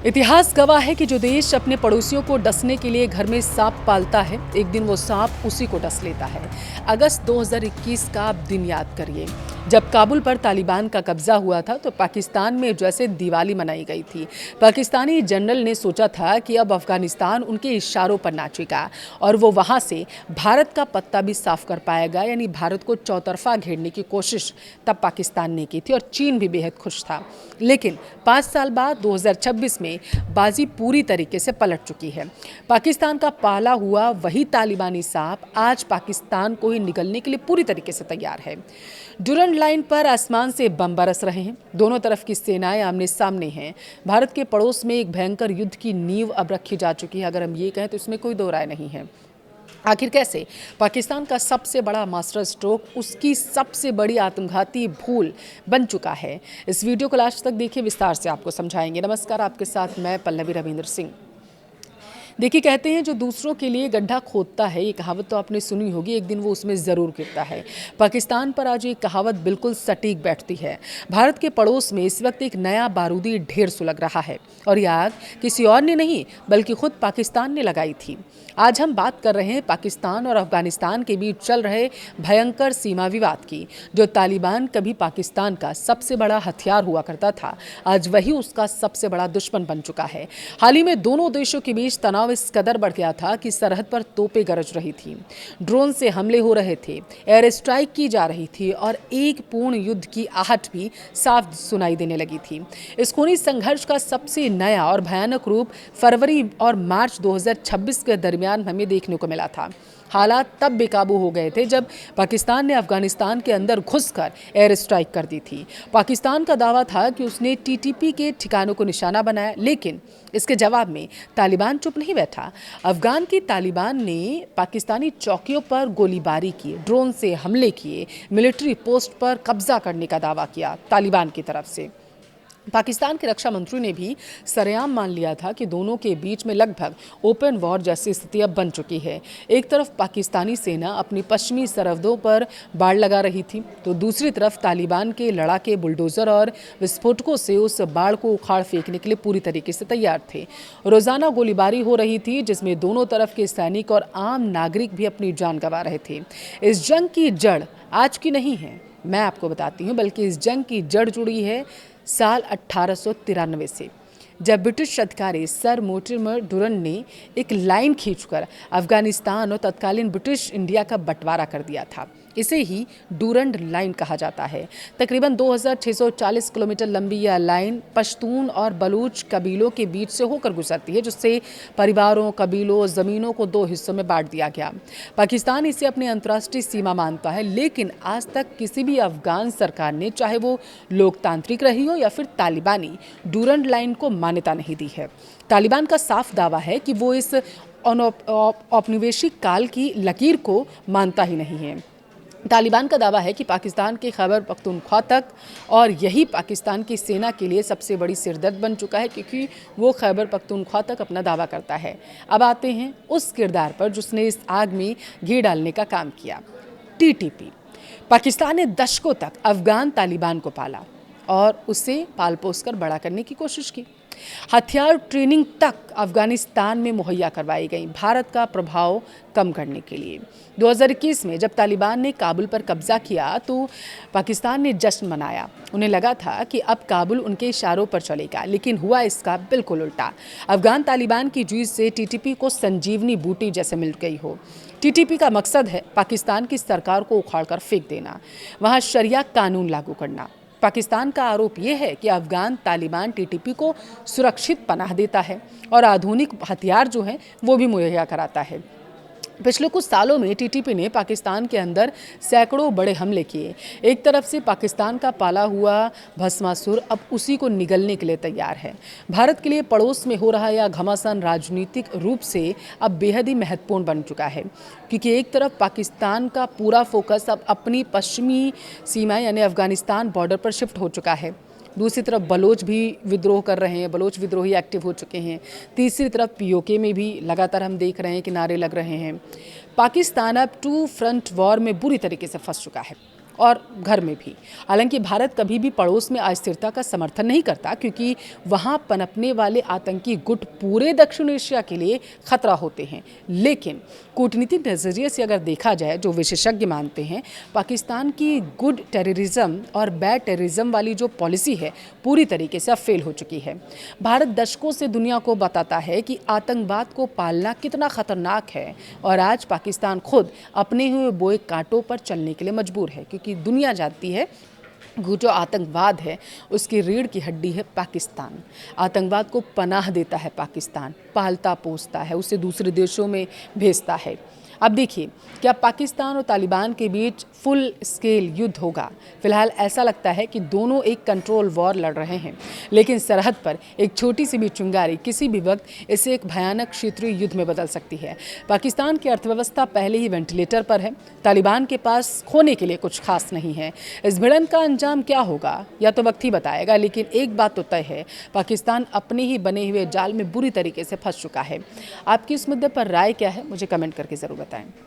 इतिहास गवाह है कि जो देश अपने पड़ोसियों को डसने के लिए घर में सांप पालता है, एक दिन वो सांप उसी को डस लेता है। अगस्त 2021 का आप दिन याद करिए, जब काबुल पर तालिबान का कब्जा हुआ था तो पाकिस्तान में जैसे दिवाली मनाई गई थी। पाकिस्तानी जनरल ने सोचा था कि अब अफगानिस्तान उनके इशारों पर नाचेगा और वो वहाँ से भारत का पत्ता भी साफ कर पाएगा, यानी भारत को चौतरफा घेरने की कोशिश तब पाकिस्तान ने की थी और चीन भी बेहद खुश था। लेकिन 5 साल बाद 2026 में बाजी पूरी तरीके से पलट चुकी है। पाकिस्तान का पाला हुआ वही तालिबानी सांप आज पाकिस्तान को ही निगलने के लिए पूरी तरीके से तैयार है। डुरंड लाइन पर आसमान से बम बरस रहे हैं, दोनों तरफ की सेनाएं आमने सामने हैं। भारत के पड़ोस में एक भयंकर युद्ध की नींव अब रखी जा चुकी है। अगर हम ये कहें तो इसमें कोई दो राय नहीं है। आखिर कैसे पाकिस्तान का सबसे बड़ा मास्टर स्ट्रोक उसकी सबसे बड़ी आत्मघाती भूल बन चुका है, इस वीडियो को लास्ट तक देखिए, विस्तार से आपको समझाएंगे। नमस्कार, आपके साथ मैं पल्लवी रविंद्र सिंह। देखिए, कहते हैं जो दूसरों के लिए गड्ढा खोदता है, ये कहावत तो आपने सुनी होगी, एक दिन वो उसमें ज़रूर गिरता है। पाकिस्तान पर आज ये कहावत बिल्कुल सटीक बैठती है। भारत के पड़ोस में इस वक्त एक नया बारूदी ढेर सुलग रहा है और ये आग किसी और ने नहीं बल्कि खुद पाकिस्तान ने लगाई थी। आज हम बात कर रहे हैं पाकिस्तान और अफगानिस्तान के बीच चल रहे भयंकर सीमा विवाद की। जो तालिबान कभी पाकिस्तान का सबसे बड़ा हथियार हुआ करता था, आज वही उसका सबसे बड़ा दुश्मन बन चुका है। हाल ही में दोनों देशों के बीच तनाव इस कदर बढ़ गया था कि सरहद पर तोपें गरज रही थी, ड्रोन से हमले हो रहे थे, एयर स्ट्राइक की जा रही थी और एक पूर्ण युद्ध की आहट भी साफ सुनाई देने लगी थी। इस खूनी संघर्ष का सबसे नया और भयानक रूप फरवरी और मार्च 2026 के दरमियान हमें देखने को मिला था। हालात तब बेकाबू हो गए थे जब पाकिस्तान ने अफगानिस्तान के अंदर घुसकर एयर स्ट्राइक कर दी थी। पाकिस्तान का दावा था कि उसने टीटीपी के ठिकानों को निशाना बनाया, लेकिन इसके जवाब में तालिबान चुप नहीं बैठा। अफगान की तालिबान ने पाकिस्तानी चौकियों पर गोलीबारी की, ड्रोन से हमले किए, मिलिट्री पोस्ट पर कब्जा करने का दावा किया तालिबान की तरफ से। पाकिस्तान के रक्षा मंत्री ने भी सरेआम मान लिया था कि दोनों के बीच में लगभग ओपन वॉर जैसी स्थिति अब बन चुकी है। एक तरफ पाकिस्तानी सेना अपनी पश्चिमी सरहदों पर बाड़ लगा रही थी, तो दूसरी तरफ तालिबान के लड़ाके बुलडोजर और विस्फोटकों से उस बाड़ को उखाड़ फेंकने के लिए पूरी तरीके से तैयार थे। रोजाना गोलीबारी हो रही थी, जिसमें दोनों तरफ के सैनिक और आम नागरिक भी अपनी जान गंवा रहे थे। इस जंग की जड़ आज की नहीं है, मैं आपको बताती हूँ, बल्कि इस जंग की जड़ जुड़ी है साल 1893 से, जब ब्रिटिश अधिकारी सर मोर्टिमर डुरंड ने एक लाइन खींचकर अफगानिस्तान और तत्कालीन ब्रिटिश इंडिया का बंटवारा कर दिया था। इसे ही डुरंड लाइन कहा जाता है। तकरीबन 2640 किलोमीटर लंबी यह लाइन पश्तून और बलूच कबीलों के बीच से होकर गुजरती है, जिससे परिवारों, कबीलों, ज़मीनों को दो हिस्सों में बांट दिया गया। पाकिस्तान इसे अपनी अंतर्राष्ट्रीय सीमा मानता है, लेकिन आज तक किसी भी अफगान सरकार ने, चाहे वो लोकतांत्रिक रही हो या फिर तालिबानी, डुरंड लाइन को मान्यता नहीं दी है। तालिबान का साफ दावा है कि वो इस औपनिवेशिक काल की लकीर को मानता ही नहीं है। तालिबान का दावा है कि पाकिस्तान के खैबर पख्तूनख्वा तक, और यही पाकिस्तान की सेना के लिए सबसे बड़ी सिरदर्द बन चुका है, क्योंकि वो खैबर पख्तूनख्वा तक अपना दावा करता है। अब आते हैं उस किरदार पर जिसने इस आग में घी डालने का काम किया, टीटीपी। पाकिस्तान ने दशकों तक अफगान तालिबान को पाला और उसे पाल पोस कर बड़ा करने की कोशिश की। हथियार ट्रेनिंग तक अफगानिस्तान में मुहैया करवाई गई, भारत का प्रभाव कम करने के लिए। 2021 में जब तालिबान ने काबुल पर कब्जा किया तो पाकिस्तान ने जश्न मनाया। उन्हें लगा था कि अब काबुल उनके इशारों पर चलेगा, लेकिन हुआ इसका बिल्कुल उल्टा। अफगान तालिबान की जूझ से टीटीपी को संजीवनी बूटी जैसे मिल गई हो। टीटीपी का मकसद है पाकिस्तान की सरकार को उखाड़कर फेंक देना, वहाँ शरिया कानून लागू करना। पाकिस्तान का आरोप यह है कि अफगान तालिबान टीटीपी को सुरक्षित पनाह देता है और आधुनिक हथियार जो हैं वो भी मुहैया कराता है। पिछले कुछ सालों में टीटीपी ने पाकिस्तान के अंदर सैकड़ों बड़े हमले किए। एक तरफ से पाकिस्तान का पाला हुआ भस्मासुर अब उसी को निगलने के लिए तैयार है। भारत के लिए पड़ोस में हो रहा यह घमासान राजनीतिक रूप से अब बेहद ही महत्वपूर्ण बन चुका है, क्योंकि एक तरफ पाकिस्तान का पूरा फोकस अब अपनी पश्चिमी सीमा यानी अफगानिस्तान बॉर्डर पर शिफ्ट हो चुका है। दूसरी तरफ बलोच भी विद्रोह कर रहे हैं, बलोच विद्रोही एक्टिव हो चुके हैं। तीसरी तरफ पीओके में भी लगातार हम देख रहे हैं कि नारे लग रहे हैं। पाकिस्तान अब टू फ्रंट वॉर में बुरी तरीके से फंस चुका है। और घर में भी। हालांकि भारत कभी भी पड़ोस में अस्थिरता का समर्थन नहीं करता, क्योंकि वहां पनपने वाले आतंकी गुट पूरे दक्षिण एशिया के लिए खतरा होते हैं। लेकिन कूटनीतिक नज़रिए से अगर देखा जाए, जो विशेषज्ञ मानते हैं, पाकिस्तान की गुड टेररिज्म और बैड टेररिज्म वाली जो पॉलिसी है पूरी तरीके से अब फेल हो चुकी है। भारत दशकों से दुनिया को बताता है कि आतंकवाद को पालना कितना खतरनाक है, और आज पाकिस्तान खुद अपने हुए बोए कांटों पर चलने के लिए मजबूर है, क्योंकि दुनिया जानती है जो आतंकवाद है उसकी रीढ़ की हड्डी है पाकिस्तान। आतंकवाद को पनाह देता है पाकिस्तान, पालता पोसता है, उसे दूसरे देशों में भेजता है। अब देखिए, क्या पाकिस्तान और तालिबान के बीच फुल स्केल युद्ध होगा? फिलहाल ऐसा लगता है कि दोनों एक कंट्रोल वॉर लड़ रहे हैं, लेकिन सरहद पर एक छोटी सी भी चिंगारी किसी भी वक्त इसे एक भयानक क्षेत्रीय युद्ध में बदल सकती है। पाकिस्तान की अर्थव्यवस्था पहले ही वेंटिलेटर पर है, तालिबान के पास खोने के लिए कुछ खास नहीं है। इस भिड़ंत का अंजाम क्या होगा या तो वक्त ही बताएगा, लेकिन एक बात तो तय है, पाकिस्तान अपने ही बने हुए जाल में बुरी तरीके से फंस चुका है। आपकी इस मुद्दे पर राय क्या है, मुझे कमेंट करके ज़रूर बताएं।